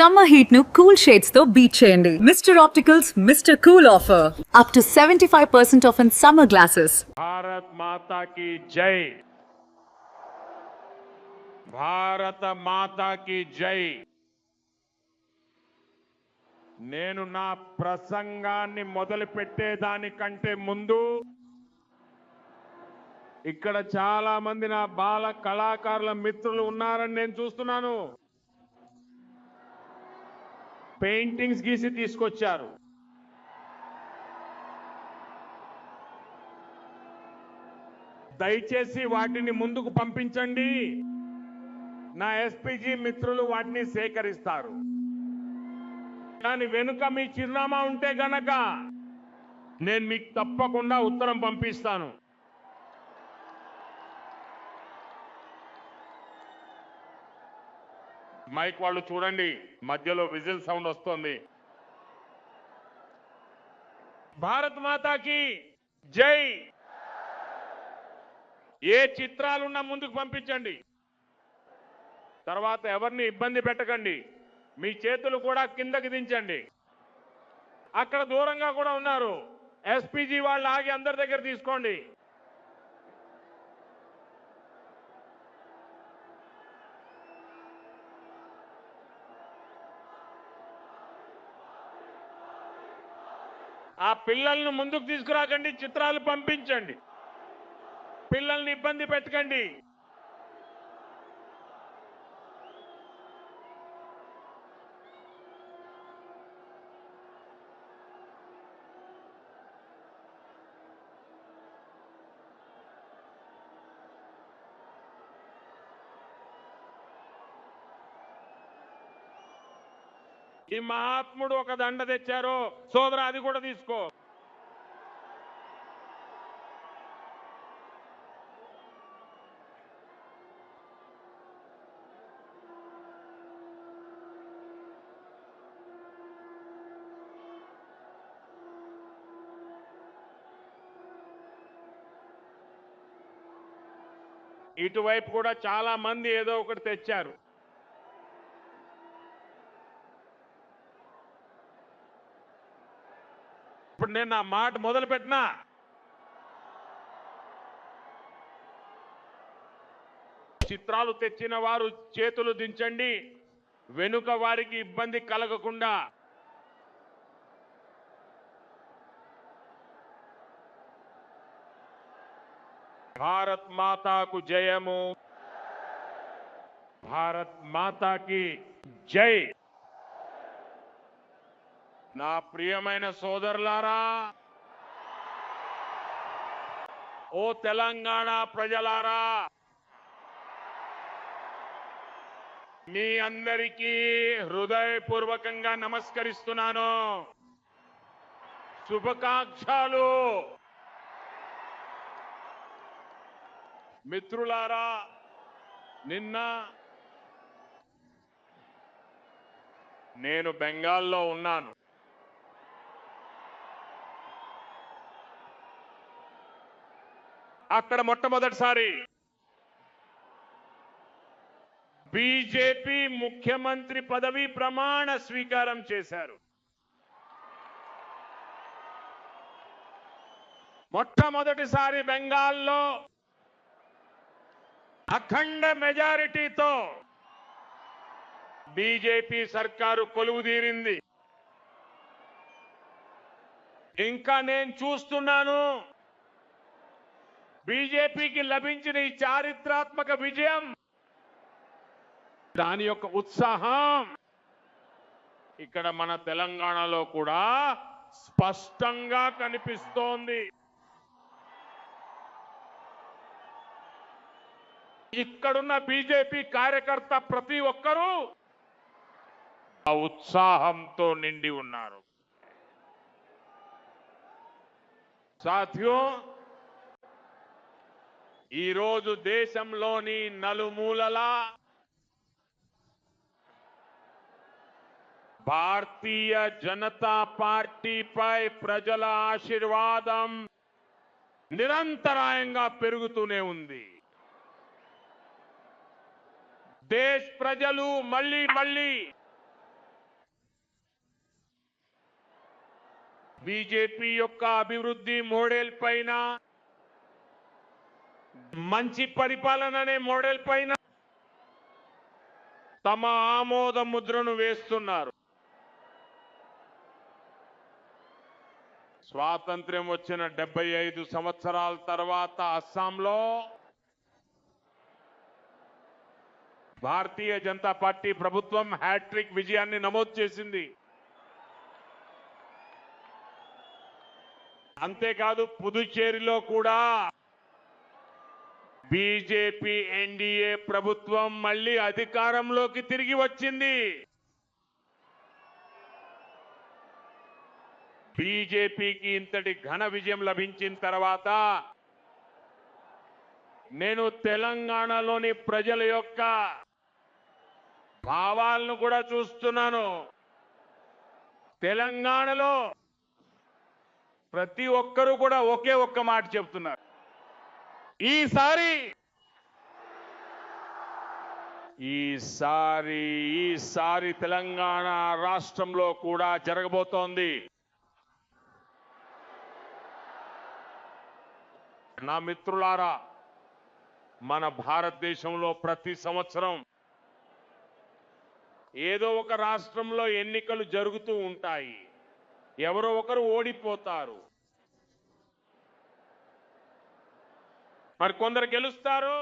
Summer heat nu cool shades తో beat చేయండి. Mr. Opticals Mr. Cool offer. Up to 75% off in summer glasses. Bharat माता की जय। భారత మాతాకి జై। నేను నా ప్రసంగాన్ని మొదలు పెట్టేదానికంటే ముందు ఇక్కడ చాలా మంది నా బాల కళాకారుల మిత్రులు ఉన్నారని నేను చూస్తున్నాను। పెయింటింగ్స్ గీసి తీసుకొచ్చారు। దయచేసి వాటిని ముందుకు పంపించండి। నా ఎస్పీజీ మిత్రులు వాటిని సేకరిస్తారు। దాని వెనుక మీ చిరునామా ఉంటే గనక నేను మీకు తప్పకుండా ఉత్తరం పంపిస్తాను। మైక్ వాళ్ళు చూడండి, మధ్యలో విజిల్ సౌండ్ వస్తుంది। భారత్ మాతాకి జై। ఏ చిత్రాలున్నా ముందుకు పంపించండి। తర్వాత ఎవరిని ఇబ్బంది పెట్టకండి। మీ చేతులు కూడా కిందకి దించండి। అక్కడ దూరంగా కూడా ఉన్నారు, ఎస్పీజీ వాళ్ళు ఆగి అందరి దగ్గర తీసుకోండి। ఆ పిల్లల్ని ముందుకు తీసుకురాకండి, చిత్రాలు పంపించండి। పిల్లల్ని ఇబ్బంది పెట్టకండి। ఈ మహాత్ముడు ఒక దండ తెచ్చారు సోదరా, అది కూడా తీసుకో। ఇటువైపు కూడా చాలా మంది ఏదో ఒకటి తెచ్చారు। ఇప్పుడు నేను నా మాట మొదలు పెట్టినా, చిత్రాలు తెచ్చిన వారు చేతులు దించండి, వెనుక వారికి ఇబ్బంది కలగకుండా। భారత్ మాతాకు జయము। భారత్ మాతాకి జై। నా ప్రియమైన సోదరులారా, ఓ తెలంగాణ ప్రజలారా, మీ అందరికీ హృదయపూర్వకంగా నమస్కరిస్తున్నాను। శుభాకాంక్షలు। మిత్రులారా, నిన్న నేను బెంగాల్లో ఉన్నాను। అక్కడ మొట్టమొదటిసారి బీజేపీ ముఖ్యమంత్రి పదవి ప్రమాణ స్వీకారం చేశారు। మొట్టమొదటిసారి బెంగాల్లో అఖండ మెజారిటీతో బీజేపీ సర్కారు కొలువుదీరింది। ఇంకా నేను చూస్తున్నాను, బీజేపీకి లభించిన ఈ చారిత్రాత్మక విజయం, దాని యొక్క ఉత్సాహం ఇక్కడ మన తెలంగాణలో కూడా స్పష్టంగా కనిపిస్తోంది। ఇక్కడున్న బీజేపీ కార్యకర్త ప్రతి ఒక్కరూ ఆ ఉత్సాహంతో నిండి ఉన్నారు। సాథియో, ఈరోజు దేశంలోని నలుమూలలా భారతీయ జనతా పార్టీపై ప్రజల ఆశీర్వాదం నిరంతరాయంగా పెరుగుతూనే ఉంది। దేశ ప్రజలు మళ్ళీ బీజేపీ యొక్క అభివృద్ధి మోడల్ పైన, మంచి పరిపాలన అనే మోడల్ పైన తమ ఆమోద ముద్రను వేస్తున్నారు. స్వాతంత్ర్యం వచ్చిన 75 సంవత్సరాల తర్వాత అస్సాంలో భారతీయ జనతా పార్టీ ప్రభుత్వం హ్యాట్రిక్ విజయాన్ని నమోదు చేసింది. అంతేకాదు పుదుచ్చేరిలో కూడా బీజేపీ ఎన్డీఏ ప్రభుత్వం మళ్ళీ అధికారంలోకి తిరిగి వచ్చింది. బీజేపీకి ఇంతటి ఘన విజయం లభించిన తర్వాత నేను తెలంగాణలోని ప్రజల యొక్క భావాలను కూడా చూస్తున్నాను. తెలంగాణలో ప్రతి ఒక్కరూ కూడా ఒకే ఒక్క మాట చెప్తున్నారు. ఈసారి తెలంగాణ రాష్ట్రంలో కూడా జరగబోతోంది. నా మిత్రులారా, మన భారతదేశంలో ప్రతి సంవత్సరం ఏదో ఒక రాష్ట్రంలో ఎన్నికలు జరుగుతూ ఉంటాయి. ఎవరో ఒకరు ఓడిపోతారు, మరి కొందరు గెలుస్తారు.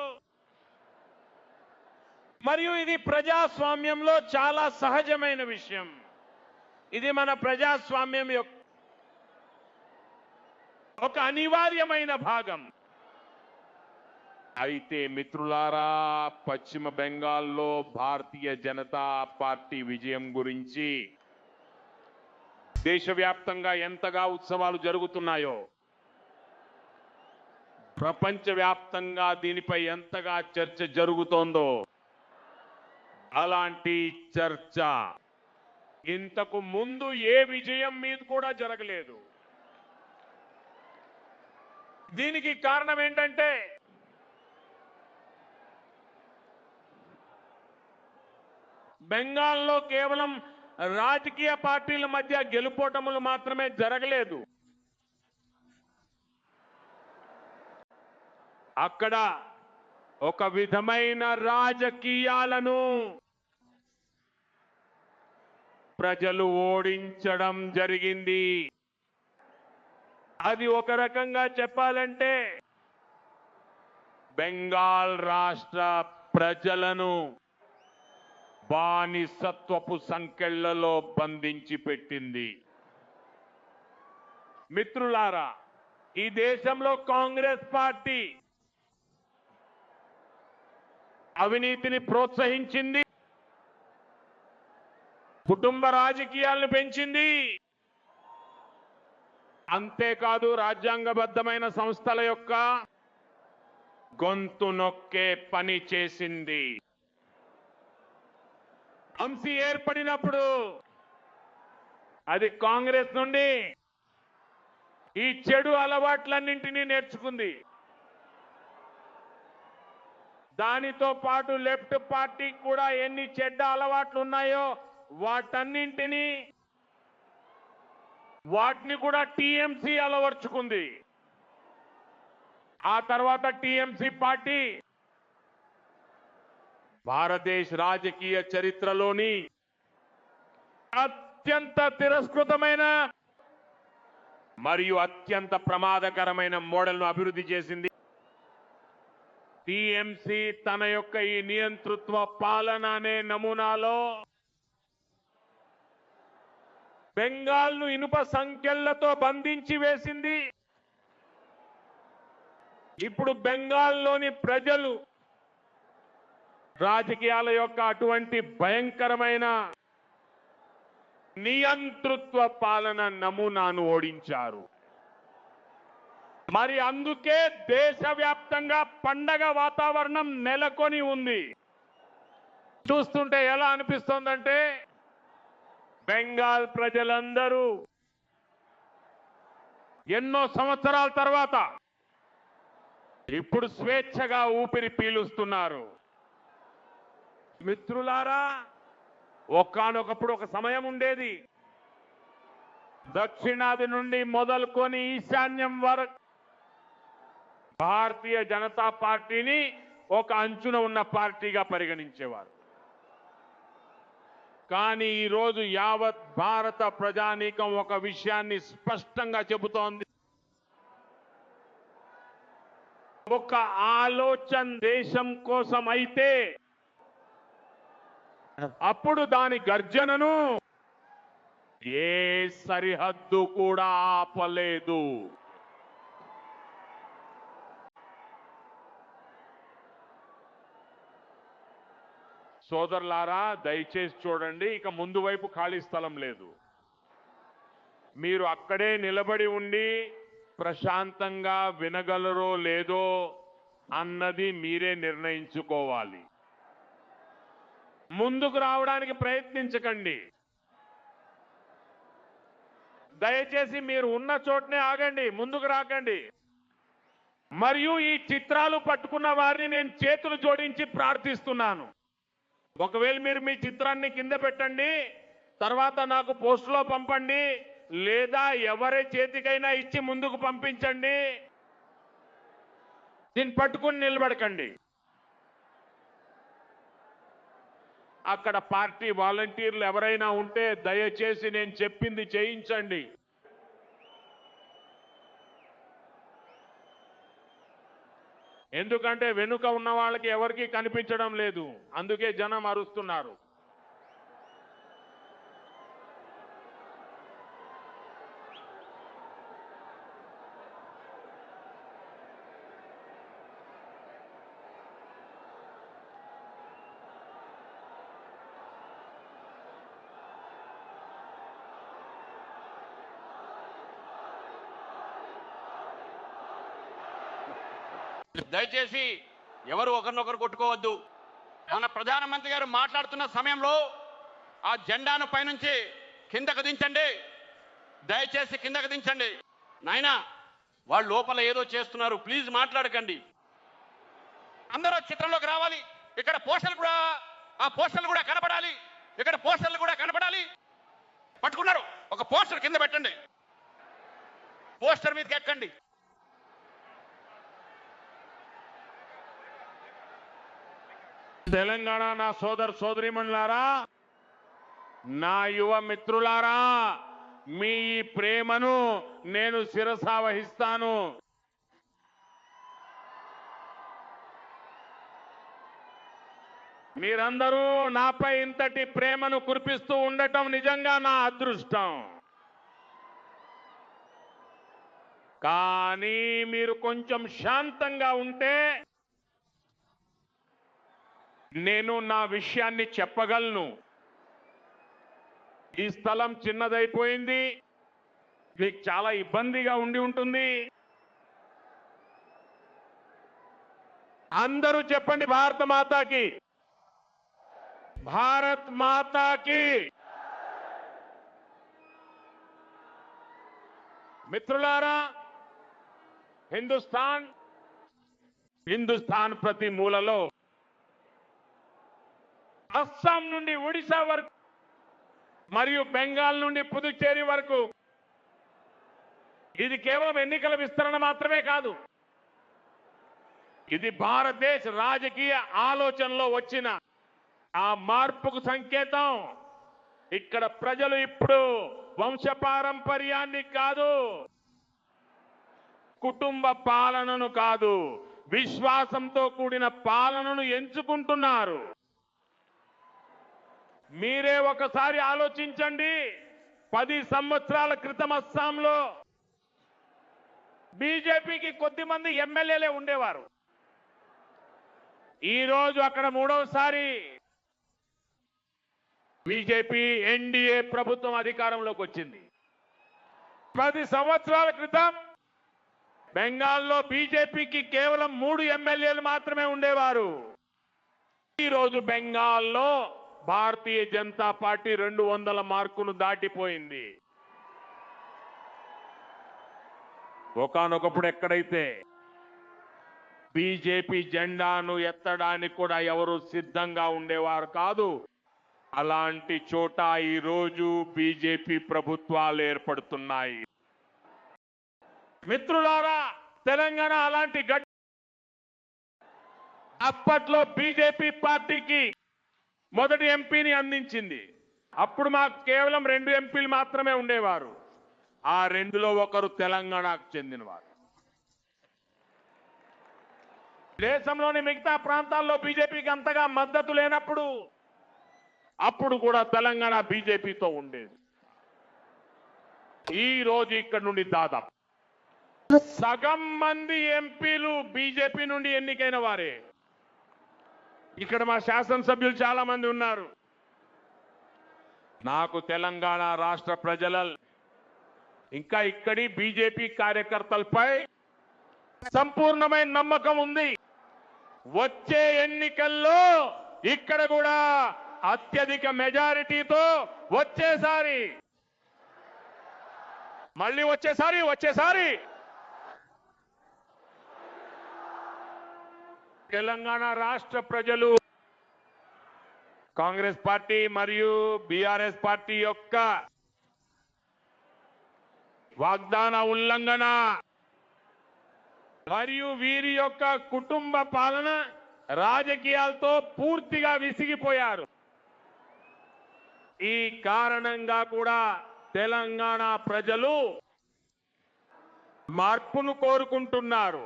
మరియు ఇది ప్రజాస్వామ్యంలో చాలా సహజమైన విషయం. ఇది మన ప్రజాస్వామ్యం యొక్క ఒక అనివార్యమైన భాగం. అయితే మిత్రులారా, పశ్చిమ బెంగాల్లో భారతీయ జనతా పార్టీ విజయం గురించి దేశవ్యాప్తంగా ఎంతగా ఉత్సవాలు జరుగుతున్నాయో, ప్రపంచవ్యాప్తంగా దీనిపై ఎంతగా చర్చ జరుగుతోందో, అలాంటి చర్చ ఇంతకు ముందు ఏ విజయం మీద కూడా జరగలేదు. దీనికి కారణం ఏంటంటే బెంగాల్లో కేవలం రాజకీయ పార్టీల మధ్య గెలుపోటములు మాత్రమే జరగలేదు. అక్కడ ఒక విధమైన రాజకీయాలను ప్రజలు ఓడించడం జరిగింది. అది ఒక రకంగా చెప్పాలంటే బెంగాల్ రాష్ట్ర ప్రజలను బానిసత్వపు సంకెళ్లలో బంధించి పెట్టింది. మిత్రులారా, ఈ దేశంలో కాంగ్రెస్ పార్టీ అవినీతిని ప్రోత్సహించింది, కుటుంబ రాజకీయాలను పెంచింది. అంతేకాదు రాజ్యాంగబద్ధమైన సంస్థల యొక్క గొంతు నొక్కే పని చేసింది. అంశీ ఏర్పడినప్పుడు అది కాంగ్రెస్ నుండి ఈ చెడు అలవాట్లన్నింటినీ నేర్చుకుంది. దానితో పాటు లెఫ్ట్ పార్టీ కూడా ఎన్ని చెడ్డ అలవాట్లు ఉన్నాయో వాటిని కూడా టీఎంసీ అలవర్చుకుంది. ఆ తర్వాత టీఎంసీ పార్టీ భారతదేశ రాజకీయ చరిత్రలోని అత్యంత తిరస్కృతమైన మరియు అత్యంత ప్రమాదకరమైన మోడల్ను అభివృద్ధి చేసింది. టీఎంసీ తన యొక్క ఈ నియంతృత్వ పాలన అనే నమూనాలో బెంగాల్ను ఇనుప సంఖ్యలతో బంధించి వేసింది. ఇప్పుడు బెంగాల్లోని ప్రజలు రాజకీయాల యొక్క అటువంటి భయంకరమైన నియంతృత్వ పాలన నమూనాను ఓడించారు. మరి అందుకే దేశవ్యాప్తంగా పండగ వాతావరణం నెలకొని ఉంది. చూస్తుంటే ఎలా అనిపిస్తోందంటే బెంగాల్ ప్రజలందరూ ఎన్నో సంవత్సరాల తర్వాత ఇప్పుడు స్వేచ్ఛగా ఊపిరి పీలుస్తున్నారు. మిత్రులారా, ఒకానొకప్పుడు ఒక సమయం ఉండేది, దక్షిణాది నుండి మొదలుకొని ఈశాన్యం వరకు భారతీయ జనతా పార్టీని ఒక అంచున ఉన్న పార్టీగా పరిగణించేవారు. కానీ ఈరోజు యావత్ భారత ప్రజానీకం ఒక విషయాన్ని స్పష్టంగా చెబుతోంది. ఒక ఆలోచన దేశం కోసం అయితే అప్పుడు దాని గర్జనను ఏ సరిహద్దు కూడా ఆపలేదు. సోదరులారా, దయచేసి చూడండి, ఇక ముందు వైపు ఖాళీ స్థలం లేదు. మీరు అక్కడే నిలబడి ఉండి ప్రశాంతంగా వినగలరో లేదో అన్నది మీరే నిర్ణయించుకోవాలి. ముందుకు రావడానికి ప్రయత్నించకండి. దయచేసి మీరు ఉన్న చోటనే ఆగండి, ముందుకు రాకండి. మరియు ఈ చిత్రాలు పట్టుకున్న వారిని నేను చేతులు జోడించి ప్రార్థిస్తున్నాను. ఒకవేళ మీరు మీ చిత్రాన్ని కింద పెట్టండి, తర్వాత నాకు పోస్టులో పంపండి, లేదా ఎవరి చేతికైనా ఇచ్చి ముందుకు పంపించండి. దీన్ని పట్టుకుని నిలబడకండి. అక్కడ పార్టీ వాలంటీర్లు ఎవరైనా ఉంటే దయచేసి నేను చెప్పింది చేయించండి. ఎందుకంటే వెనుక ఉన్న వాళ్ళకి ఎవరికీ కనిపించడం లేదు, అందుకే జనం అరుస్తున్నారు. దయచేసి ఎవరు ఒకరినొకరు కొట్టుకోవద్దు. మన ప్రధానమంత్రి గారు మాట్లాడుతున్న సమయంలో ఆ జెండాను పైనుంచి కిందకు దించండి, దయచేసి కిందకు దించండి. నాయనా, వాళ్ళు లోపల ఏదో చేస్తున్నారు, ప్లీజ్ మాట్లాడకండి. అందరూ చిత్రంలోకి రావాలి. ఇక్కడ పోస్టర్లు కూడా, ఆ పోస్టర్లు కూడా కనపడాలి. ఇక్కడ పోస్టర్లు కూడా కనపడాలి. పట్టుకున్నారు, ఒక పోస్టర్ కింద పెట్టండి, పోస్టర్ మీదకి ఎక్కండి. తెలంగాణ నా సోదరీమణులారా, నా యువ మిత్రులారా, మీ ఈ ప్రేమను నేను శిరసా వహిస్తాను. మీరందరూ నాపై ఇంతటి ప్రేమను కురిపిస్తూ ఉండటం నిజంగా నా అదృష్టం. కానీ మీరు కొంచెం శాంతంగా ఉంటే నేను నా విషయాన్ని చెప్పగలను. ఈ స్థలం చిన్నదైపోయింది, మీకు చాలా ఇబ్బందిగా ఉండి ఉంటుంది. అందరూ చెప్పండి, భారత మాతాకి, భారత్ మాతాకి. మిత్రులారా, హిందుస్థాన్ ప్రతి మూలలో, అస్సాం నుండి ఒడిశా వరకు మరియు బెంగాల్ నుండి పుదుచ్చేరి వరకు ఇది కేవలం ఎన్నికల విస్తరణ మాత్రమే కాదు. ఇది భారతదేశ రాజకీయ ఆలోచనలో వచ్చిన ఆ మార్పుకు సంకేతం. ఇక్కడ ప్రజలు ఇప్పుడు వంశపారంపర్యాన్ని కాదు, కుటుంబ పాలనను కాదు, విశ్వాసంతో కూడిన పాలనను ఎంచుకుంటున్నారు. మీరే ఒకసారి ఆలోచించండి. 10 సంవత్సరాల క్రితం అస్సాంలో బీజేపీకి కొద్దిమంది ఎమ్మెల్యేలే ఉండేవారు. ఈ రోజు అక్కడ మూడవసారి బీజేపీ ఎన్డీఏ ప్రభుత్వం అధికారంలోకి వచ్చింది. 10 సంవత్సరాల క్రితం బెంగాల్లో బీజేపీకి కేవలం 3 ఎమ్మెల్యేలు మాత్రమే ఉండేవారు. ఈ రోజు బెంగాల్లో భారతీయ జనతా పార్టీ 200 మార్కును దాటిపోయింది. ఒకానొకప్పుడు ఎక్కడైతే బీజేపీ జెండాను ఎత్తడానికి కూడా ఎవరు సిద్ధంగా ఉండేవారు కాదు, అలాంటి చోట ఈ రోజు బీజేపీ ప్రభుత్వాలు ఏర్పడుతున్నాయి. మిత్రులారా, తెలంగాణ అలాంటి అప్పట్లో బీజేపీ పార్టీకి మొదటి ఎంపీని అందించింది. అప్పుడు మాకు కేవలం 2 ఎంపీలు మాత్రమే ఉండేవారు. ఆ 2లో ఒకరు తెలంగాణకు చెందినవారు. దేశంలోని మిగతా ప్రాంతాల్లో బీజేపీకి అంతగా మద్దతు లేనప్పుడు అప్పుడు కూడా తెలంగాణ బీజేపీతో ఉండేది. ఈ రోజు ఇక్కడ నుండి దాదాపు సగం మంది ఎంపీలు బీజేపీ నుండి ఎన్నికైన వారే. ఇక్కడ మా శాసనసభ్యులు చాలా మంది ఉన్నారు. నాకు తెలంగాణ రాష్ట్ర ప్రజల ఇంకా ఇక్కడి బీజేపీ కార్యకర్తలపై సంపూర్ణమైన నమ్మకం ఉంది. వచ్చే ఎన్నికల్లో ఇక్కడ కూడా అత్యధిక మెజారిటీతో వచ్చేసారి తెలంగాణ రాష్ట్ర ప్రజలు కాంగ్రెస్ పార్టీ మరియు బీఆర్ఎస్ పార్టీ యొక్క వాగ్దాన ఉల్లంఘన మరియు వీరి యొక్క కుటుంబ పాలన రాజకీయాలతో పూర్తిగా విసిగిపోయారు. ఈ కారణంగా కూడా తెలంగాణ ప్రజలు మార్పును కోరుకుంటున్నారు.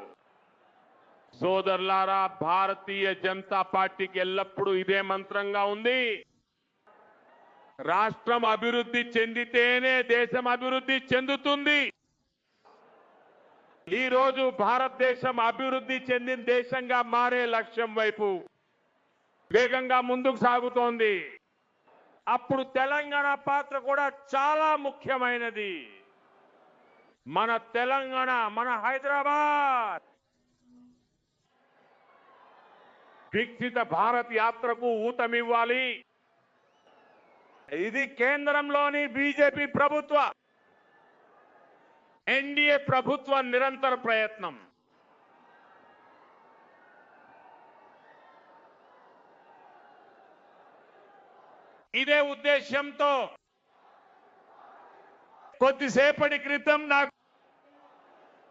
సోదరులారా, భారతీయ జనతా పార్టీకి ఎల్లప్పుడూ ఇదే మంత్రంగా ఉంది. రాష్ట్రం అభివృద్ధి చెందితేనే దేశం అభివృద్ధి చెందుతుంది. ఈ రోజు భారతదేశం అభివృద్ధి చెందిన దేశంగా మారే లక్ష్యం వైపు వేగంగా ముందుకు సాగుతోంది. అప్పుడు తెలంగాణ పాత్ర కూడా చాలా ముఖ్యమైనది. మన తెలంగాణ, మన హైదరాబాద్ వికసిత భారత్ యాత్రకు ఊతమివ్వాలి. ఇది కేంద్రంలోని బీజేపీ ప్రభుత్వ ఎన్డీఏ ప్రభుత్వ నిరంతర ప్రయత్నం. ఇదే ఉద్దేశంతో కొద్దిసేపటి క్రితం నాకు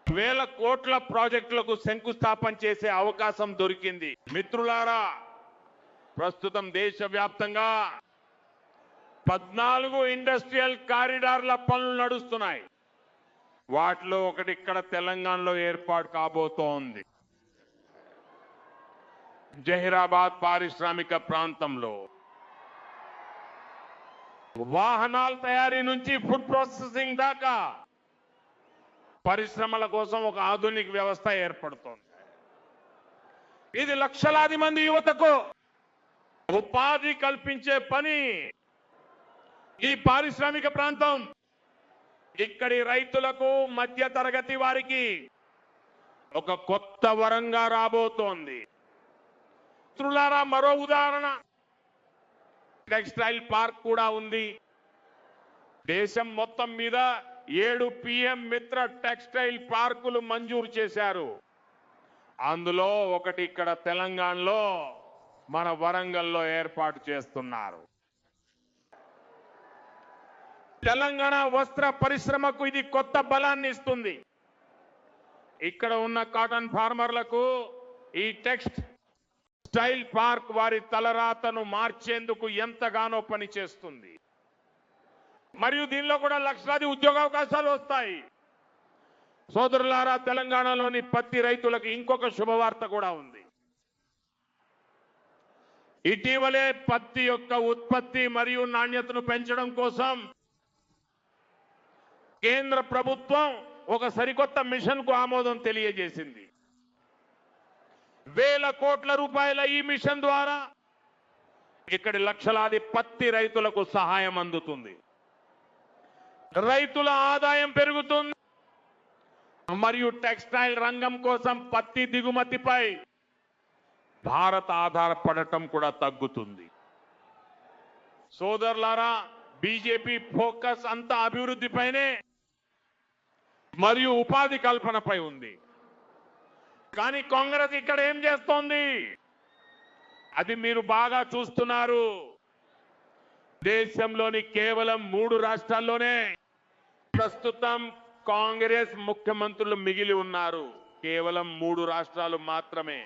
1000 కోట్ల ప్రాజెక్టులకు శంకుస్థాపన చేసే అవకాశం దొరికింది. మిత్రులారా, ప్రస్తుతం దేశవ్యాప్తంగా 14 ఇండస్ట్రియల్ కారిడార్ల పనులు నడుస్తున్నాయి. వాటిలో ఒకటి ఇక్కడ తెలంగాణలో ఏర్పాటు కాబోతోంది. జహీరాబాద్ పారిశ్రామిక ప్రాంతంలో వాహనాల తయారీ నుంచి ఫుడ్ ప్రాసెసింగ్ దాకా పరిశ్రమల కోసం ఒక ఆధునిక వ్యవస్థ ఏర్పడుతోంది. ఇది లక్షలాది మంది యువతకు ఉపాధి కల్పించే పని. ఈ పారిశ్రామిక ప్రాంతం ఇక్కడి రైతులకు, మధ్య తరగతి వారికి ఒక కొత్త వరంగా రాబోతోంది. మిత్రులారా, మరో ఉదాహరణ టెక్స్టైల్ పార్క్ కూడా ఉంది. దేశం మొత్తం మీద 7 PM మిత్ర టెక్స్టైల్ పార్కులు మంజూరు చేశారు. అందులో ఒకటి ఇక్కడ తెలంగాణలో మన వరంగల్లో ఏర్పాటు చేస్తున్నారు. తెలంగాణ వస్త్ర పరిశ్రమకు ఇది కొత్త బలాన్ని ఇస్తుంది. ఇక్కడ ఉన్న కాటన్ ఫార్మర్లకు ఈ టెక్స్టైల్ పార్క్ వారి తలరాతను మార్చేందుకు ఎంతగానో పనిచేస్తుంది. మరియు దీనిలో కూడా లక్షలాది ఉద్యోగావకాశాలు వస్తాయి. సోదరులారా, తెలంగాణలోని పత్తి రైతులకు ఇంకొక శుభవార్త కూడా ఉంది. ఇటీవలే పత్తి యొక్క ఉత్పత్తి మరియు నాణ్యతను పెంచడం కోసం కేంద్ర ప్రభుత్వం ఒక సరికొత్త మిషన్ కు ఆమోదం తెలియజేసింది. 1000 కోట్ల రూపాయల ఈ మిషన్ ద్వారా ఇక్కడి లక్షలాది పత్తి రైతులకు సహాయం అందుతుంది. రైతుల ఆదాయం పెరుగుతుంది మరియు టెక్స్టైల్ రంగం కోసం పత్తి దిగుమతిపై భారత్ ఆధారపడటం కూడా తగ్గుతుంది. సోదరులారా, బీజేపీ ఫోకస్ అంతా అభివృద్ధిపైనే మరియు ఉపాధి కల్పనపై ఉంది. కానీ కాంగ్రెస్ ఇక్కడ ఏం చేస్తోంది? అది మీరు బాగా చూస్తున్నారు. దేశంలోని కేవలం 3 రాష్ట్రాల్లోనే ప్రస్తుతం కాంగ్రెస్ ముఖ్యమంత్రులు మిగిలి ఉన్నారు. కేవలం 3 రాష్ట్రాలు మాత్రమే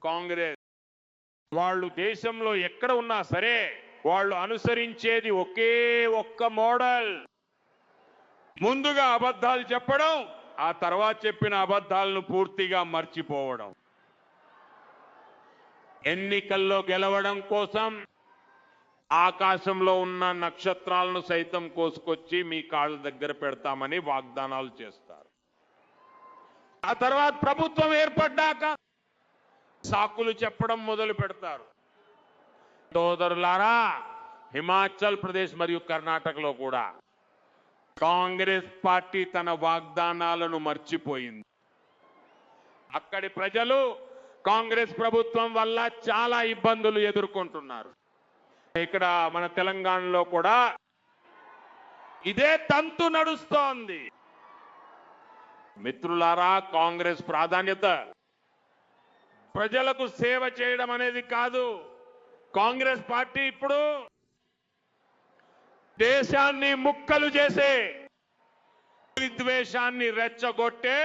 కాంగ్రెస్. వాళ్ళు దేశంలో ఎక్కడ ఉన్నా సరే వాళ్ళు అనుసరించేది ఒకే ఒక్క మోడల్. ముందుగా అబద్ధాలు చెప్పడం, ఆ తర్వాత చెప్పిన అబద్ధాలను పూర్తిగా మర్చిపోవడం. ఎన్నికల్లో గెలవడం కోసం ఆకాశంలో ఉన్న నక్షత్రాలను సైతం కోసుకొచ్చి మీ కాళ్ళ దగ్గర పెడతామని వాగ్దానాలు చేస్తారు. ఆ తర్వాత ప్రభుత్వం ఏర్పడ్డాక సాకులు చెప్పడం మొదలు పెడతారు. సోదరులారా, హిమాచల్ ప్రదేశ్ మరియు కర్ణాటకలో కూడా కాంగ్రెస్ పార్టీ తన వాగ్దానాలను మర్చిపోయింది. అక్కడి ప్రజలు కాంగ్రెస్ ప్రభుత్వం వల్ల చాలా ఇబ్బందులు ఎదుర్కొంటున్నారు. ఇక్కడ మన తెలంగాణలో కూడా ఇదే తంతు నడుస్తోంది. మిత్రులారా, కాంగ్రెస్ ప్రాధాన్యత ప్రజలకు సేవ చేయడం అనేది కాదు. కాంగ్రెస్ పార్టీ ఇప్పుడు దేశాన్ని ముక్కలు చేసే, విద్వేషాన్ని రెచ్చగొట్టే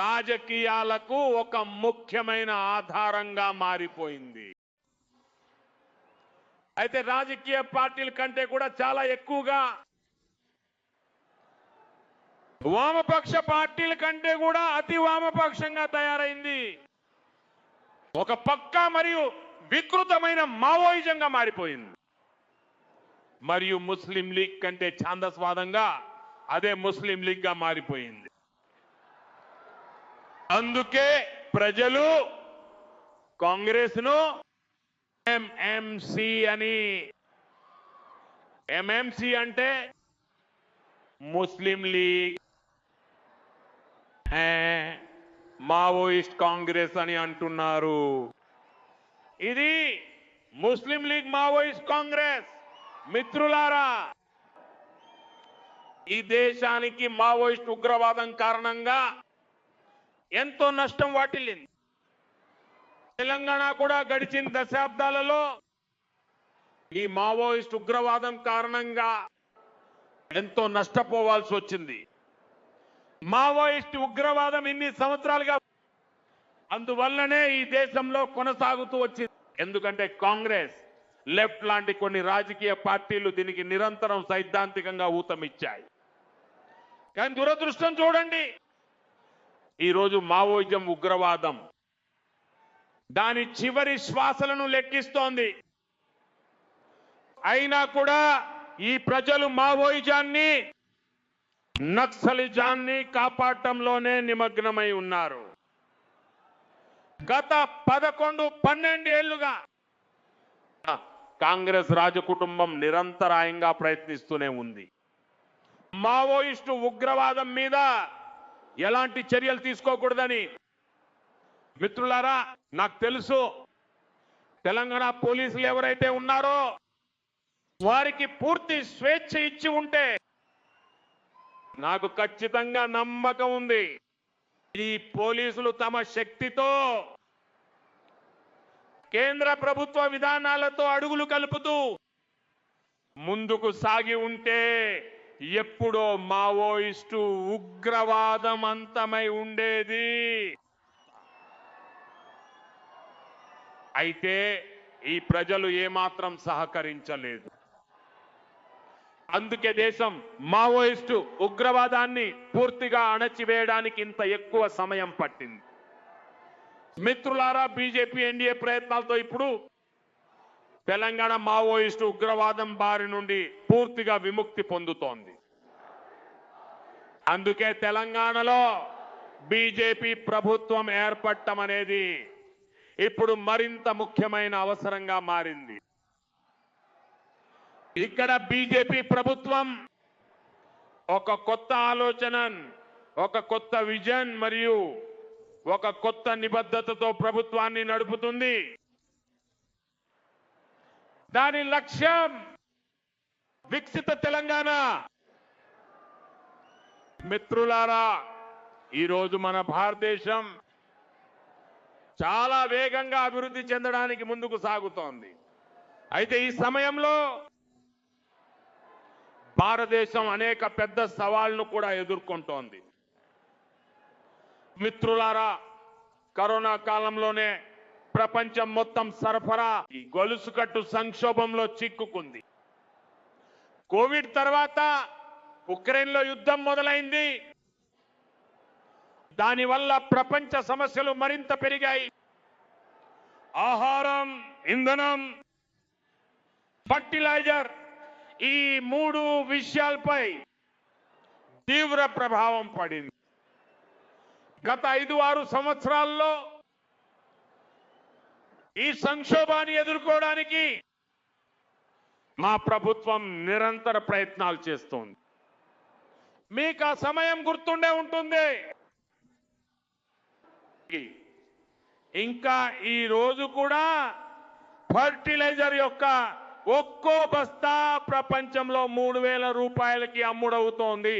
రాజకీయాలకు ఒక ముఖ్యమైన ఆధారంగా మారిపోయింది. అయితే రాజకీయ పార్టీల కంటే కూడా చాలా ఎక్కువగా వామపక్ష పార్టీల కంటే కూడా అతి వామపక్షంగా తయారైంది. ఒక పక్కా మరియు వికృతమైన మావోయిజంగా మారిపోయింది. మరియు ముస్లిం లీగ్ కంటే ఛాందస్వాదంగా అదే ముస్లిం లీగ్ గా మారిపోయింది. అందుకే ప్రజలు కాంగ్రెస్ ను ఎంఎంసి అని, ఎంఎంసి అంటే ముస్లిం లీగ్ మావోయిస్ట్ కాంగ్రెస్ అని అంటున్నారు. ఇది ముస్లిం లీగ్ మావోయిస్ట్ కాంగ్రెస్. మిత్రులారా, ఈ దేశానికి మావోయిస్ట్ ఉగ్రవాదం కారణంగా ఎంతో నష్టం వాటిల్లింది. తెలంగాణ కూడా గడిచిన దశాబ్దాలలో ఈ మావోయిస్ట్ ఉగ్రవాదం కారణంగా ఎంతో నష్టపోవాల్సి వచ్చింది. మావోయిస్ట్ ఉగ్రవాదం ఇన్ని సంవత్సరాలుగా అందువల్లనే ఈ దేశంలో కొనసాగుతూ వచ్చింది. ఎందుకంటే కాంగ్రెస్, లెఫ్ట్ లాంటి కొన్ని రాజకీయ పార్టీలు దీనికి నిరంతరం సైద్ధాంతికంగా ఊతమిచ్చాయి. కానీ దురదృష్టం చూడండి, ఈరోజు మావోయిజం ఉగ్రవాదం దాని చివరి శ్వాసలను లెక్కిస్తోంది. అయినా కూడా ఈ ప్రజలు మావోయిజాన్ని, నక్సలిజాన్ని కాపాడటంలోనే నిమగ్నమై ఉన్నారు. గత 11-12 ఏళ్లుగా కాంగ్రెస్ రాజకుటుంబం నిరంతరాయంగా ప్రయత్నిస్తూనే ఉంది. మావోయిస్టు ఉగ్రవాదం మీద ఎలాంటి చర్యలు తీసుకోకూడదని. మిత్రులారా, నాకు తెలుసు తెలంగాణ పోలీసులు ఎవరైతే ఉన్నారో వారికి పూర్తి స్వేచ్ఛ ఇచ్చి ఉంటే నాకు ఖచ్చితంగా నమ్మకం ఉంది, ఈ పోలీసులు తమ శక్తితో కేంద్ర ప్రభుత్వ విధానాలతో అడుగులు కలుపుతూ ముందుకు సాగి ఉంటే ఎప్పుడో మావోయిస్టు ఉగ్రవాదం అంతమై ఉండేది. అయితే ఈ ప్రజలు ఏమాత్రం సహకరించలేదు. అందుకే దేశం మావోయిస్టు ఉగ్రవాదాన్ని పూర్తిగా అణచివేయడానికి ఇంత ఎక్కువ సమయం పట్టింది. మిత్రులారా, బీజేపీ ఎన్డీఏ ప్రయత్నాలతో ఇప్పుడు తెలంగాణ మావోయిస్టు ఉగ్రవాదం బారి నుండి పూర్తిగా విముక్తి పొందుతోంది. అందుకే తెలంగాణలో బీజేపీ ప్రభుత్వం ఏర్పడటం అనేది ఇప్పుడు మరింత ముఖ్యమైన అవసరంగా మారింది. ఇక్కడ బీజేపీ ప్రభుత్వం ఒక కొత్త ఆలోచన, ఒక కొత్త విజన్ మరియు ఒక కొత్త నిబద్ధతతో ప్రభుత్వాన్ని నడుపుతుంది. దాని లక్ష్యం వికసిత తెలంగాణ. మిత్రులారా, ఈరోజు మన భారతదేశం చాలా వేగంగా అభివృద్ధి చెందడానికి ముందుకు సాగుతోంది. అయితే ఈ సమయంలో భారతదేశం అనేక పెద్ద సవాళ్లను కూడా ఎదుర్కొంటోంది. మిత్రులారా, కరోనా కాలంలోనే ప్రపంచం మొత్తం సరఫరా ఈ గొలుసుకట్టు సంక్షోభంలో చిక్కుకుంది. కోవిడ్ తర్వాత ఉక్రెయిన్లో యుద్ధం మొదలైంది. దానివల్ల ప్రపంచ సమస్యలు మరింత పెరిగాయి. ఆహారం, ఇంధనం, ఫర్టిలైజర్ ఈ 3 విషయాలపై తీవ్ర ప్రభావం పడింది. గత 5-6 సంవత్సరాల్లో ఈ సంక్షోభాన్ని ఎదుర్కోవడానికి మా ప్రభుత్వం నిరంతర ప్రయత్నాలు చేస్తోంది. మీకు ఆ సమయం గుర్తుండే ఉంటుంది. ఇంకా ఈ రోజు కూడా ఫర్టిలైజర్ యొక్క ఒక్కో బస్తా ప్రపంచంలో 3,000 రూపాయలకి అమ్ముడవుతోంది.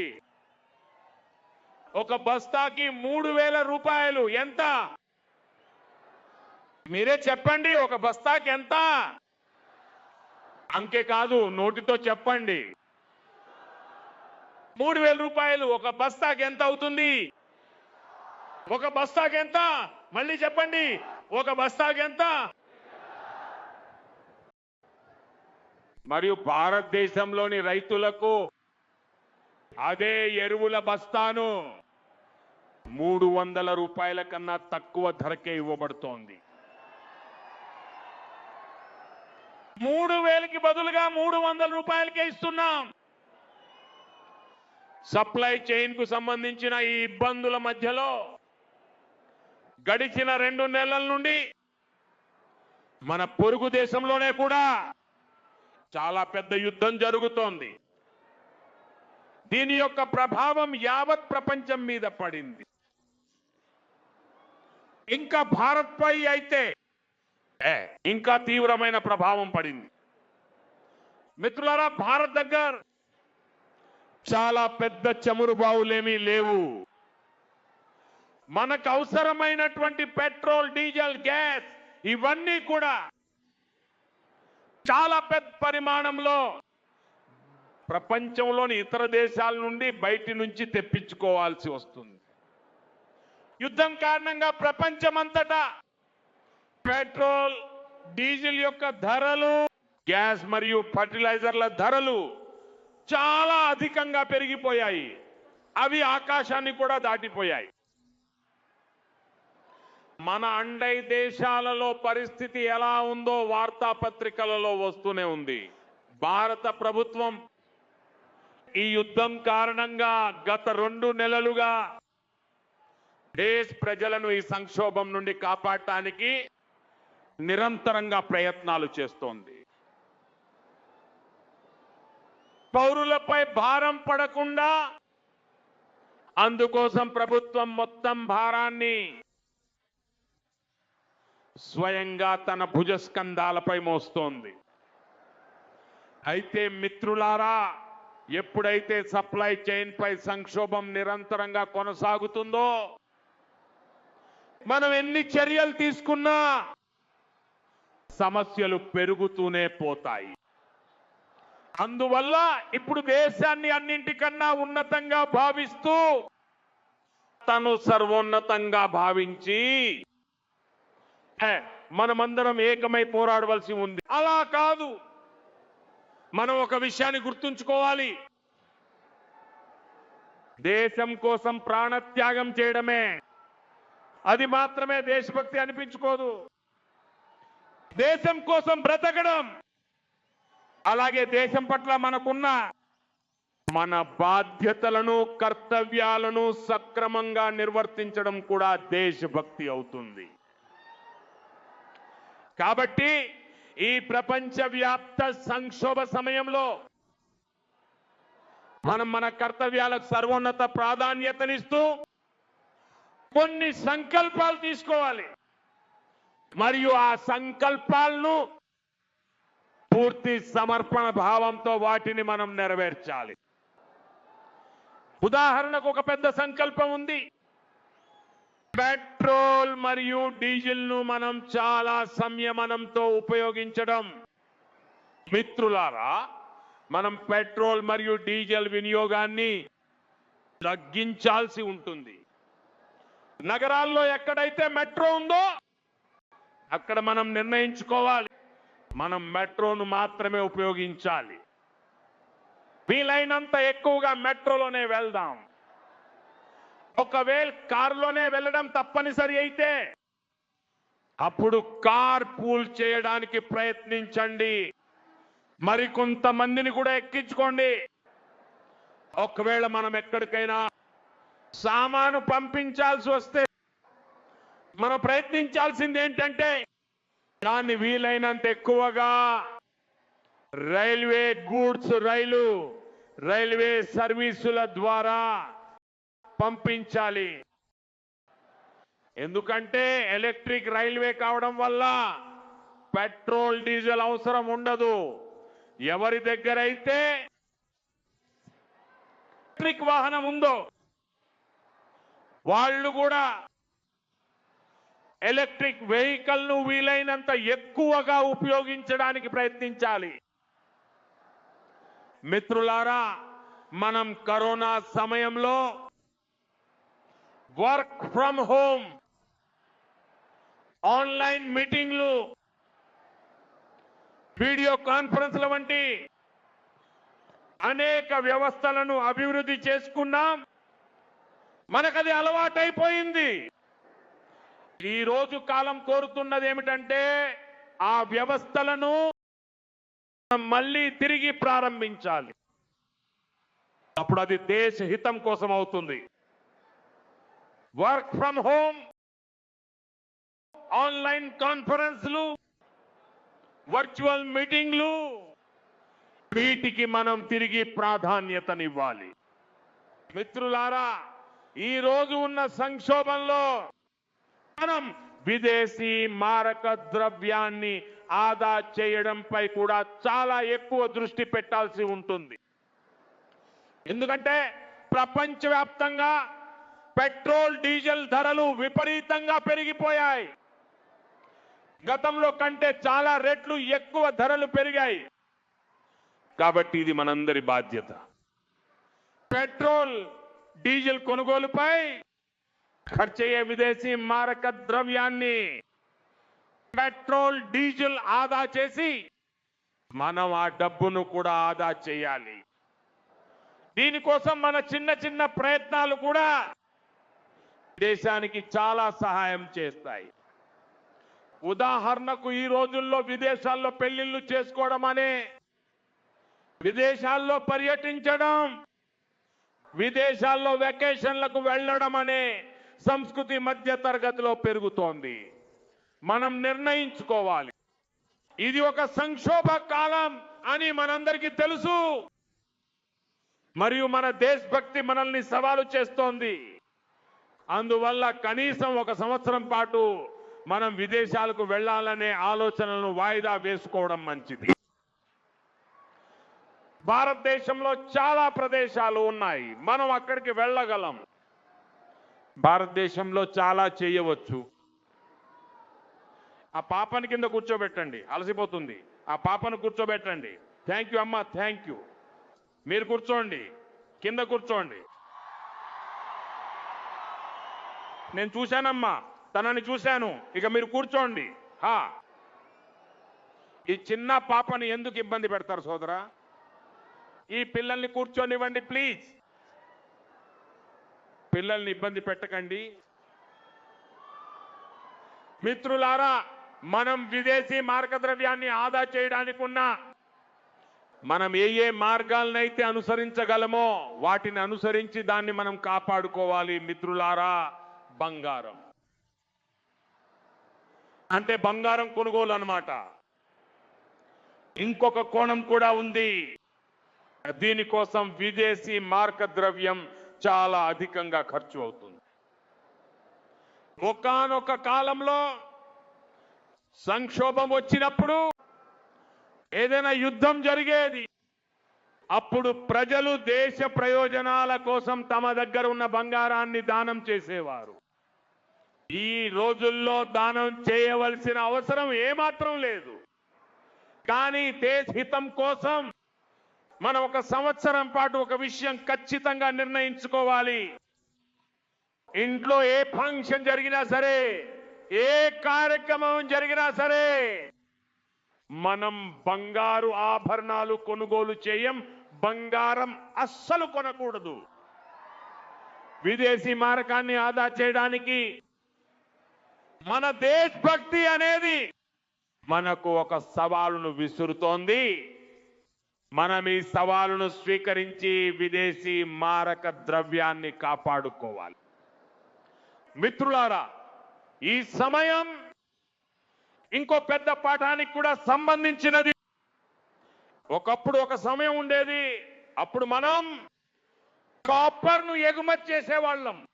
ఒక బస్తాకి 3,000 రూపాయలు. ఎంత? మీరే చెప్పండి, ఒక బస్తాకి ఎంత? అంకె కాదు, నోటితో చెప్పండి. 3,000 రూపాయలు. ఒక బస్తాకి ఎంత అవుతుంది? ఒక బస్తాకి ఎంత? మళ్ళీ చెప్పండి, ఒక బస్తాకి ఎంత? మరియు భారతదేశంలోని రైతులకు అదే ఎరువుల బస్తాను 300 రూపాయల కన్నా తక్కువ ధరకే ఇవ్వబడుతోంది. 3,000కి బదులుగా 300 రూపాయలకే ఇస్తున్నాం. సప్లై చైన్ కు సంబంధించిన ఈ ఇబ్బందుల మధ్యలో గడిచిన 2 నెలల నుండి మన పొరుగు దేశంలోనే కూడా చాలా పెద్ద యుద్ధం జరుగుతోంది. దీని యొక్క ప్రభావం యావత్ ప్రపంచం మీద పడింది. ఇంకా భారత్ పై అయితే ఇంకా తీవ్రమైన ప్రభావం పడింది. మిత్రులారా, భారత్ దగ్గర చాలా పెద్ద చమురు బావులేమీ లేవు. మనకు అవసరమైనటువంటి పెట్రోల్, డీజిల్, గ్యాస్ ఇవన్నీ కూడా చాలా పెద్ద పరిమాణంలో ప్రపంచంలోని ఇతర దేశాల నుండి బయటి నుంచి తెప్పించుకోవాల్సి వస్తుంది. యుద్ధం కారణంగా ప్రపంచమంతటా పెట్రోల్, డీజిల్ యొక్క ధరలు, గ్యాస్ మరియు ఫర్టిలైజర్ల ధరలు చాలా అధికంగా పెరిగిపోయాయి. అవి ఆకాశాన్ని కూడా దాటిపోయాయి. మన అండై దేశాలలో పరిస్థితి ఎలా ఉందో వార్తాపత్రికలలో వస్తూనే ఉంది. భారత ప్రభుత్వం ఈ యుద్ధం కారణంగా గత 2 నెలలుగా దేశ ప్రజలను ఈ సంక్షోభం నుండి కాపాడటానికి నిరంతరంగా ప్రయత్నాలు చేస్తోంది. పౌరులపై భారం పడకుండా అందుకోసం ప్రభుత్వం మొత్తం భారాన్ని స్వయంగా తన భుజస్కంధాలపై మోస్తోంది. అయితే మిత్రులారా, ఎప్పుడైతే సప్లై చైన్ పై సంక్షోభం నిరంతరంగా కొనసాగుతుందో, మనం ఎన్ని చర్యలు తీసుకున్నా సమస్యలు పెరుగుతూనే పోతాయి. అందువల్ల ఇప్పుడు దేశాన్ని అన్నింటికన్నా ఉన్నతంగా భావిస్తూ తను సర్వోన్నతంగా భావించి మనమందరం ఏకమై పోరాడవలసి ఉంది. అలా కాదు, మనం ఒక విషయాన్ని గుర్తుంచుకోవాలి. దేశం కోసం ప్రాణత్యాగం చేయడమే, అది మాత్రమే దేశభక్తి అనిపించుకోదు. దేశం కోసం బ్రతకడం, అలాగే దేశం పట్ల మనకున్న మన బాధ్యతలను, కర్తవ్యాలను సక్రమంగా నిర్వర్తించడం కూడా దేశభక్తి అవుతుంది. కాబట్టి ఈ ప్రపంచవ్యాప్త సంక్షోభ సమయంలో మనం మన కర్తవ్యాలకు సర్వోన్నత ప్రాధాన్యతనిస్తూ కొన్ని సంకల్పాలు తీసుకోవాలి. మరియు ఆ సంకల్పాలను పూర్తి సమర్పణ భావంతో వాటిని మనం నెరవేర్చాలి. ఉదాహరణకు ఒక పెద్ద సంకల్పం ఉంది. పెట్రోల్ మరియు డీజిల్ ను మనం చాలా సంయమనంతో ఉపయోగించడం. మిత్రులారా, మనం పెట్రోల్ మరియు డీజిల్ వినియోగాన్ని తగ్గించాల్సి ఉంటుంది. నగరాల్లో ఎక్కడైతే మెట్రో ఉందో అక్కడ మనం నిర్ణయించుకోవాలి, మనం మెట్రోను మాత్రమే ఉపయోగించాలి. వీలైనంత ఎక్కువగా మెట్రోలోనే వెళ్దాం. ఒకవేళ కారులోనే వెళ్ళడం తప్పనిసరి అయితే అప్పుడు కార్ పూల్ చేయడానికి ప్రయత్నించండి. మరికొంతమందిని కూడా ఎక్కించుకోండి. ఒకవేళ మనం ఎక్కడికైనా సామాను పంపించాల్సి వస్తే మనం ప్రయత్నించాల్సింది ఏంటంటే దాన్ని వీలైనంత ఎక్కువగా రైల్వే గూడ్స్ రైల్వే సర్వీసుల ద్వారా పంపించాలి. ఎందుకంటే ఎలక్ట్రిక్ రైల్వే కావడం వల్ల పెట్రోల్ డీజిల్ అవసరం ఉండదు. ఎవరి దగ్గర అయితే ఎలక్ట్రిక్ వాహనం ఉందో వాళ్ళు కూడా ఎలక్ట్రిక్ వెహికల్ ను వీలైనంత ఎక్కువగా ఉపయోగించడానికి ప్రయత్నించాలి. మిత్రులారా, మనం కరోనా సమయంలో వర్క్ ఫ్రమ్ హోమ్, ఆన్లైన్ మీటింగ్లు, వీడియో కాన్ఫరెన్స్ల వంటి అనేక వ్యవస్థలను అభివృద్ధి చేసుకున్నాం. మనకది అలవాటైపోయింది. ఈ రోజు కాలం కోరుతున్నది ఏమిటంటే ఆ వ్యవస్థలను మళ్ళీ తిరిగి ప్రారంభించాలి. అప్పుడు అది దేశ హితం కోసం అవుతుంది. వర్క్ ఫ్రమ్ హోమ్, ఆన్లైన్ కాన్ఫరెన్స్లు, వర్చువల్ మీటింగ్లు, వీటికి మనం తిరిగి ప్రాధాన్యతనివ్వాలి. మిత్రులారా, ఈ రోజు ఉన్న సంక్షోభంలో మనం విదేశీ మారక ద్రవ్యాన్ని ఆదా చేయడంపై కూడా చాలా ఎక్కువ దృష్టి పెట్టాల్సి ఉంటుంది. ఎందుకంటే ప్రపంచవ్యాప్తంగా పెట్రోల్ డీజిల్ ధరలు విపరీతంగా పెరిగిపోయాయి. గతంలో కంటే చాలా రెట్లు ఎక్కువ ధరలు పెరిగాయి. కాబట్టి ఇది మనందరి బాధ్యత. పెట్రోల్ డీజిల్ కొనుగోలుపై ఖర్చయ్యే విదేశీ మారక ద్రవ్యాన్ని పెట్రోల్ డీజిల్ ఆదా చేసి మనం ఆ డబ్బును కూడా ఆదా చేయాలి. దీనికోసం మన చిన్న చిన్న ప్రయత్నాలు కూడా దేశానికి చాలా సహాయం చేస్తాయి. ఉదాహరణకు ఈ రోజుల్లో విదేశాల్లో పెళ్లిళ్లు చేసుకోవడం అనే, విదేశాల్లో పర్యటించడం, విదేశాల్లో వెకేషన్లకు వెళ్ళడం అనే సంస్కృతి మధ్య తరగతిలో పెరుగుతోంది. మనం నిర్ణయించుకోవాలి, ఇది ఒక సంక్షోభ కాలం అని మనందరికీ తెలుసు. మరియు మన దేశభక్తి మనల్ని సవాలు చేస్తోంది. అందువల్ల కనీసం ఒక సంవత్సరం పాటు మనం విదేశాలకు వెళ్ళాలనే ఆలోచనలను వాయిదా వేసుకోవడం మంచిది. భారతదేశంలో చాలా ప్రదేశాలు ఉన్నాయి, మనం అక్కడికి వెళ్ళగలం. భారతదేశంలో చాలా చేయవచ్చు. ఆ పాపని కింద కూర్చోబెట్టండి, అలసిపోతుంది. ఆ పాపను కూర్చోబెట్టండి. థ్యాంక్ యూ అమ్మా, థ్యాంక్ యూ. మీరు కూర్చోండి, కింద కూర్చోండి. నేను చూశానమ్మా, తనని చూశాను. ఇక మీరు కూర్చోండి. ఈ చిన్న పాపని ఎందుకు ఇబ్బంది పెడతారు సోదరా? ఈ పిల్లల్ని కూర్చోనివ్వండి ప్లీజ్. పిల్లల్ని ఇబ్బంది పెట్టకండి. మిత్రులారా, మనం విదేశీ మార్గద్రవ్యాన్ని ఆదా చేయడానికి మనం ఏ మార్గాలనైతే అనుసరించగలమో వాటిని అనుసరించి దాన్ని మనం కాపాడుకోవాలి. మిత్రులారా, బంగారం అంటే బంగారం కొనుగోలు అన్నమాట. ఇంకొక కోణం కూడా ఉంది. దీనికోసం విదేశీ మార్క ద్రవ్యం చాలా అధికంగా ఖర్చు అవుతుంది. ఒకానొక కాలంలో సంక్షోభం వచ్చినప్పుడు, ఏదైనా యుద్ధం జరిగేది, అప్పుడు ప్రజలు దేశ ప్రయోజనాల కోసం తమ దగ్గర ఉన్న బంగారాన్ని దానం చేసేవారు. ఈ రోజుల్లో దానం చేయవలసిన అవసరం ఏమాత్రం లేదు. కానీ దేశ హితం కోసం మనం ఒక సంవత్సరం పాటు ఒక విషయం ఖచ్చితంగా నిర్ణయించుకోవాలి. ఇంట్లో ఏ ఫంక్షన్ జరిగినా సరే, ఏ కార్యక్రమం జరిగినా సరే, మనం బంగారు ఆభరణాలు కొనుగోలు చేయం. బంగారం అస్సలు కొనకూడదు. విదేశీ మారకాన్ని ఆదా చేయడానికి మన దేశభక్తి అనేది మనకు ఒక సవాలును విసురుతోంది. మనం ఈ సవాలును స్వీకరించి విదేశీ మారక ద్రవ్యాన్ని కాపాడుకోవాలి. మిత్రులారా, ఈ సమయం ఇంకో పెద్ద పాఠానికి కూడా సంబంధించినది. ఒకప్పుడు ఒక సమయం ఉండేది, అప్పుడు మనం కాపర్ను ఎగుమతి చేసేవాళ్ళం.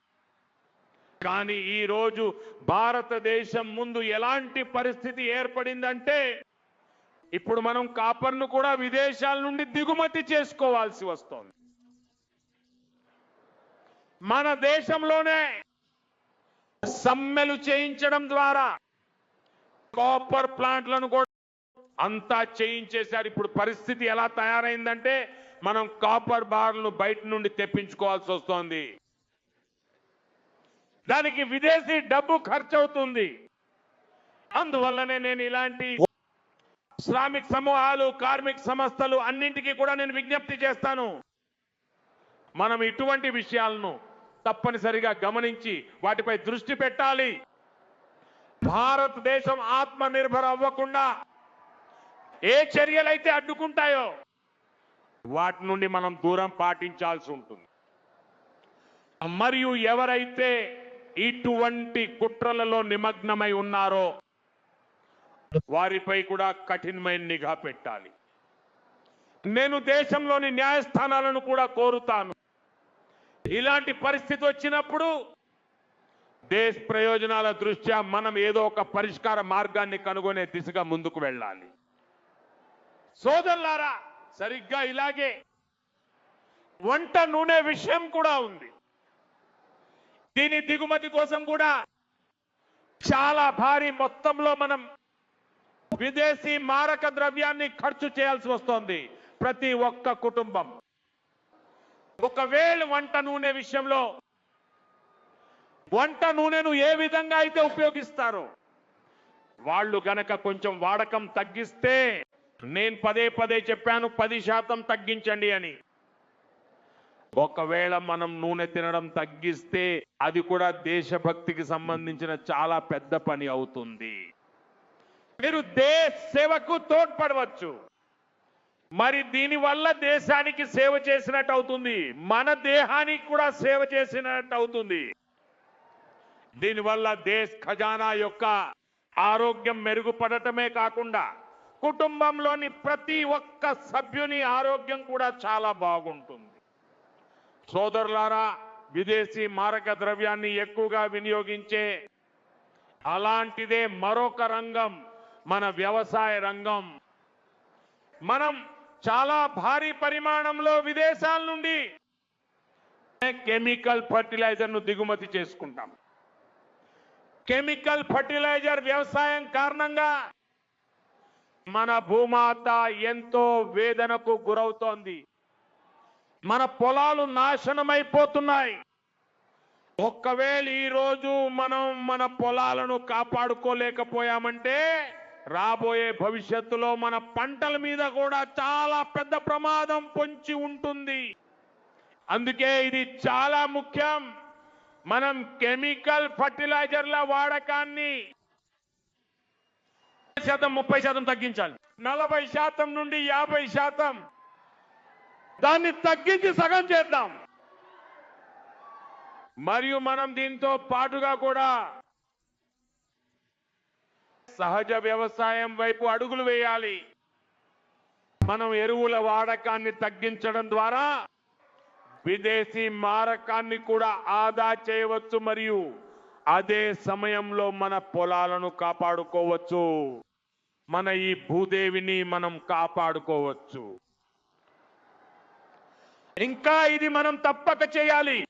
కానీ ఈ రోజు భారతదేశం ముందు ఎలాంటి పరిస్థితి ఏర్పడిందంటే, ఇప్పుడు మనం కాపర్ను కూడా విదేశాల నుండి దిగుమతి చేసుకోవాల్సి వస్తోంది. మన దేశంలోనే సమ్మెలు చేయించడం ద్వారా కాపర్ ప్లాంట్లను కూడా అంతా చేయించేశారు. ఇప్పుడు పరిస్థితి ఎలా తయారైందంటే, మనం కాపర్ బార్లను బయట నుండి తెప్పించుకోవాల్సి వస్తోంది. దానికి విదేశీ డబ్బు ఖర్చు అవుతుంది. అందువల్లనే నేను ఇలాంటి శ్రామిక సమూహాలు, కార్మిక సంస్థలు అన్నింటికీ కూడా నేను విజ్ఞప్తి చేస్తాను. మనం ఇటువంటి విషయాలను తప్పనిసరిగా గమనించి వాటిపై దృష్టి పెట్టాలి. భారతదేశం ఆత్మ నిర్భర అవ్వకుండా ఏ చర్యలైతే అడ్డుకుంటాయో వాటి నుండి మనం దూరం పాటించాల్సి ఉంటుంది. మరియు ఎవరైతే ఇటువంటి కుట్రలలో నిమగ్నమై ఉన్నారో వారిపై కూడా కఠినమైన నిఘా పెట్టాలి. నేను దేశంలోని న్యాయస్థానాలను కూడా కోరుతాను. ఇలాంటి పరిస్థితి వచ్చినప్పుడు దేశ ప్రయోజనాల దృష్ట్యా మనం ఏదో ఒక పరిష్కార మార్గాన్ని కనుగొనే దిశగా ముందుకు వెళ్ళాలి. సోదరులారా, సరిగ్గా ఇలాగే వంట నూనె విషయం కూడా ఉంది. దీని దిగుమతి కోసం కూడా చాలా భారీ మొత్తంలో మనం విదేశీ మారక ద్రవ్యాన్ని ఖర్చు చేయాల్సి వస్తోంది. ప్రతి ఒక్క కుటుంబం ఒకవేళ వంట నూనె విషయంలో వంట నూనెను ఏ విధంగా అయితే ఉపయోగిస్తారో వాళ్ళు గనక కొంచెం వాడకం తగ్గిస్తే, నేను పదే పదే చెప్పాను 10% తగ్గించండి అని. ఒకవేళ మనం నూనె తినడం తగ్గిస్తే అది కూడా దేశభక్తికి సంబంధించిన చాలా పెద్ద పని అవుతుంది. మీరు దేశ సేవకు తోడ్పడవచ్చు. మరి దీనివల్ల దేశానికి సేవ చేసినట్టు అవుతుంది, మన దేహానికి కూడా సేవ చేసినట్టు అవుతుంది. దీనివల్ల దేశ ఖజానా యొక్క ఆరోగ్యం మెరుగుపడటమే కాకుండా కుటుంబంలోని ప్రతి ఒక్క సభ్యుని ఆరోగ్యం కూడా చాలా బాగుంటుంది. సోదరులారా, విదేశీ మారక ద్రవ్యాన్ని ఎక్కువగా వినియోగించే అలాంటిదే మరొక రంగం మన వ్యవసాయ రంగం. మనం చాలా భారీ పరిమాణంలో విదేశాల నుండి కెమికల్ ఫర్టిలైజర్ను దిగుమతి చేసుకుంటాం. కెమికల్ ఫర్టిలైజర్ వ్యవసాయం కారణంగా మన భూమాత ఎంతో వేదనకు గురవుతోంది. మన పొలాలు నాశనమైపోతున్నాయి. ఒక్కవేళ ఈ రోజు మనం మన పొలాలను కాపాడుకోలేకపోయామంటే రాబోయే భవిష్యత్తులో మన పంటల మీద కూడా చాలా పెద్ద ప్రమాదం పొంచి ఉంటుంది. అందుకే ఇది చాలా ముఖ్యం. మనం కెమికల్ ఫర్టిలైజర్ల వాడకాన్ని 30% తగ్గించాలి. 40% నుండి 50% దాన్ని తగ్గించి సగం చేద్దాం. మరియు మనం దీంతో పాటుగా కూడా సహజ వ్యవసాయం వైపు అడుగులు వేయాలి. మనం ఎరువుల వాడకాన్ని తగ్గించడం ద్వారా విదేశీ మారకాన్ని కూడా ఆదా చేయవచ్చు. మరియు అదే సమయంలో మన పొలాలను కాపాడుకోవచ్చు. మన ఈ భూదేవిని మనం కాపాడుకోవచ్చు. ఇంకా ఇది మనం తప్పక చేయాలి.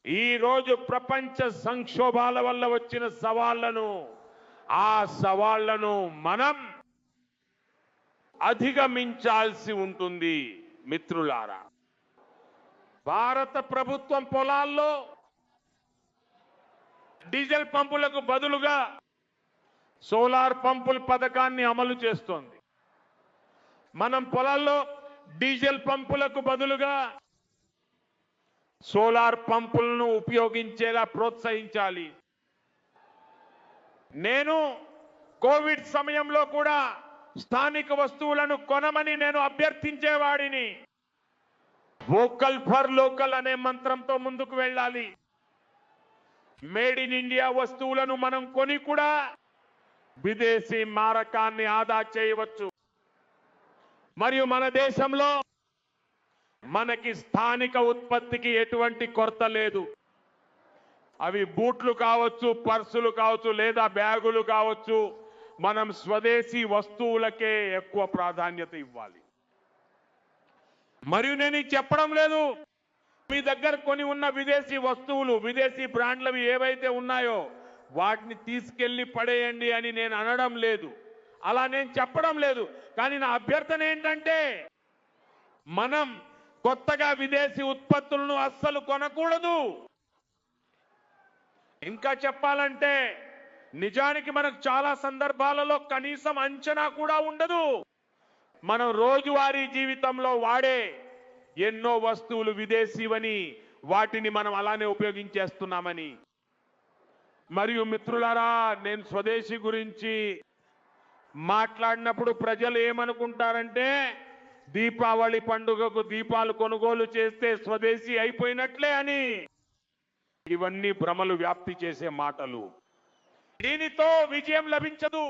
ఈ రోజు ప్రపంచ సంక్షోభాల వల్ల వచ్చిన ఆ సవాళ్లను మనం అధిగమించాల్సి ఉంటుంది. మిత్రులారా, భారత ప్రభుత్వం పొలాల్లో డీజిల్ పంపులకు బదులుగా సోలార్ పంపుల పథకాన్ని అమలు చేస్తోంది. మనం పొలాల్లో డీజిల్ పంపులకు బదులుగా సోలార్ పంపులను ఉపయోగించేలా ప్రోత్సహించాలి. నేను కోవిడ్ సమయంలో కూడా స్థానిక వస్తువులను కొనమని నేను అభ్యర్థించేవాడిని. వోకల్ ఫర్ లోకల్ అనే మంత్రంతో ముందుకు వెళ్ళాలి. మేడ్ ఇన్ ఇండియా వస్తువులను మనం కొని కూడా విదేశీ మారకాన్ని ఆదా చేయవచ్చు. మరియు మన దేశంలో మనకి స్థానిక ఉత్పత్తికి ఎటువంటి కొరత లేదు. అవి బూట్లు కావచ్చు, పర్సులు కావచ్చు, లేదా బ్యాగులు కావచ్చు. మనం స్వదేశీ వస్తువులకే ఎక్కువ ప్రాధాన్యత ఇవ్వాలి. మరియు నేను ఇది చెప్పడం లేదు, మీ దగ్గర కొని ఉన్న విదేశీ వస్తువులు, విదేశీ బ్రాండ్లవి ఏవైతే ఉన్నాయో వాటిని తీసుకెళ్లి పడేయండి అని నేను అనడం లేదు. అలా నేను చెప్పడం లేదు. కానీ నా అభ్యర్థన ఏంటంటే, మనం కొత్తగా విదేశీ ఉత్పత్తులను అస్సలు కొనకూడదు. ఇంకా చెప్పాలంటే నిజానికి మనకు చాలా సందర్భాలలో కనీసం అంచనా కూడా ఉండదు. మనం రోజువారీ జీవితంలో వాడే ఎన్నో వస్తువులు విదేశీవని, వాటిని మనం అలానే ఉపయోగించేస్తున్నామని. మరియు మిత్రులారా, నేను స్వదేశీ గురించి మాట్లాడినప్పుడు ప్రజలు ఏమనుకుంటారంటే, దీపావళి పండుగకు దీపాలు కొనుగోలు చేస్తే స్వదేశీ అయిపోయినట్లే అని. ఇవన్నీ భ్రమలు వ్యాప్తి చేసే మాటలు. దీనితో విజయం లభించదు.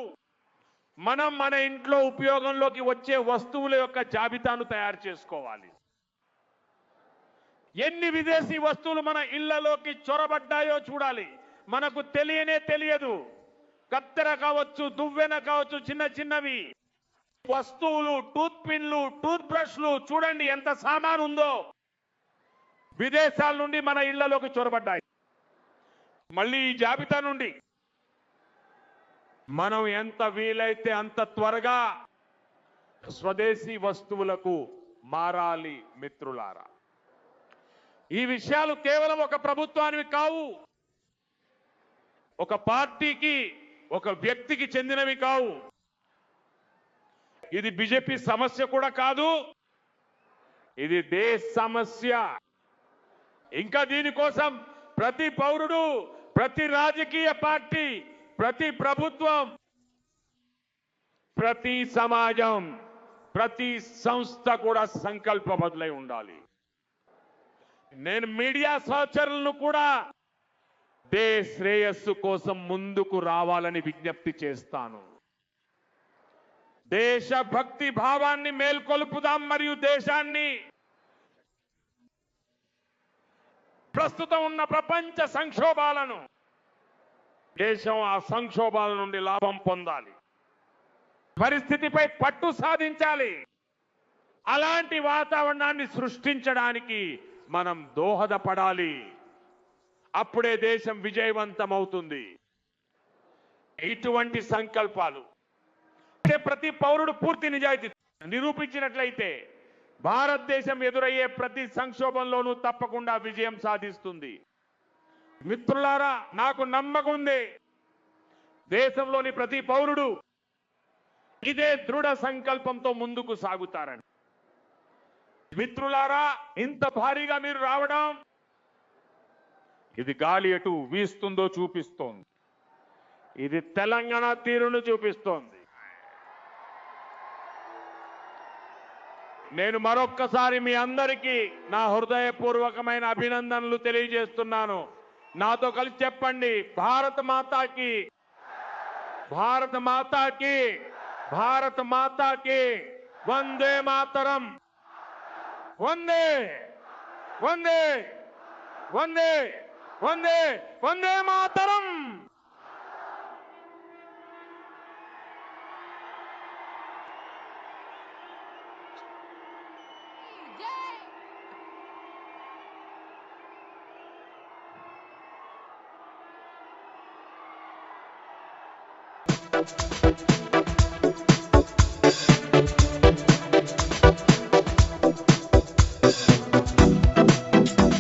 మనం మన ఇంట్లో ఉపయోగంలోకి వచ్చే వస్తువుల యొక్క జాబితాను తయారు చేసుకోవాలి. ఎన్ని విదేశీ వస్తువులు మన ఇళ్లలోకి చొరబడ్డాయో చూడాలి. మనకు తెలియదు. కత్తెర కావచ్చు, దువ్వెన కావచ్చు, చిన్న చిన్నవి వస్తువులు, టూత్ పిన్లు, టూత్ బ్రష్లు, చూడండి ఎంత సామాను ఉందో విదేశాల నుండి మన ఇళ్లలోకి చొరబడ్డాయి. మళ్ళీ ఈ జాబితా నుండి మనం ఎంత వీలైతే అంత త్వరగా స్వదేశీ వస్తువులకు మారాలి. మిత్రులారా, ఈ విషయాలు కేవలం ఒక ప్రభుత్వానికి కావు, ఒక పార్టీకి, ఒక వ్యక్తికి చెందినవి కావు. ఇది బీజేపీ సమస్య కూడా కాదు, ఇది దేశ సమస్య. ఇంకా దీనికోసం ప్రతి పౌరుడు, ప్రతి రాజకీయ పార్టీ, ప్రతి ప్రభుత్వం, ప్రతి సమాజం, ప్రతి సంస్థ కూడా సంకల్పబద్ధులై ఉండాలి. నేను మీడియా సహచరులను కూడా దేశ శ్రేయస్సు కోసం ముందుకు రావాలని విజ్ఞప్తి చేస్తాను. దేశభక్తి భావాన్ని మేల్కొల్పుదాం మరియు దేశాన్ని ప్రస్తుతం ఉన్న ప్రపంచ సంక్షోభాలను, దేశం ఆ సంక్షోభాల నుండి లాభం పొందాలి. పరిస్థితిపై పట్టు సాధించాలి. అలాంటి వాతావరణాన్ని సృష్టించడానికి మనం దోహదపడాలి. అప్పుడే దేశం విజయవంతమవుతుంది. ఇటువంటి సంకల్పాలు ప్రతి పౌరుడు పూర్తి నిజాయితీ నిరూపించినట్లయితే భారతదేశం ఎదురయ్యే ప్రతి సంక్షోభంలోనూ తప్పకుండా విజయం సాధిస్తుంది. మిత్రులారా, నాకు నమ్మకం ఉంది, దేశంలోని ప్రతి పౌరుడు ఇదే దృఢ సంకల్పంతో ముందుకు సాగుతారని. మిత్రులారా, ఇంత భారీగా మీరు రావడం, ఇది గాలి ఎటు వీస్తుందో చూపిస్తోంది. ఇది తెలంగాణ తీరును చూపిస్తోంది. నేను మరొక్కసారి మీ అందరికీ నా హృదయపూర్వకమైన అభినందనలు తెలియజేస్తున్నాను. నాతో కలిసి చెప్పండి, భారత మాతాకి, భారత మాతాకి, భారత మాతాకి వందే మాతరం. వందే వందే వందే వందే వందే మాతరం. Jai!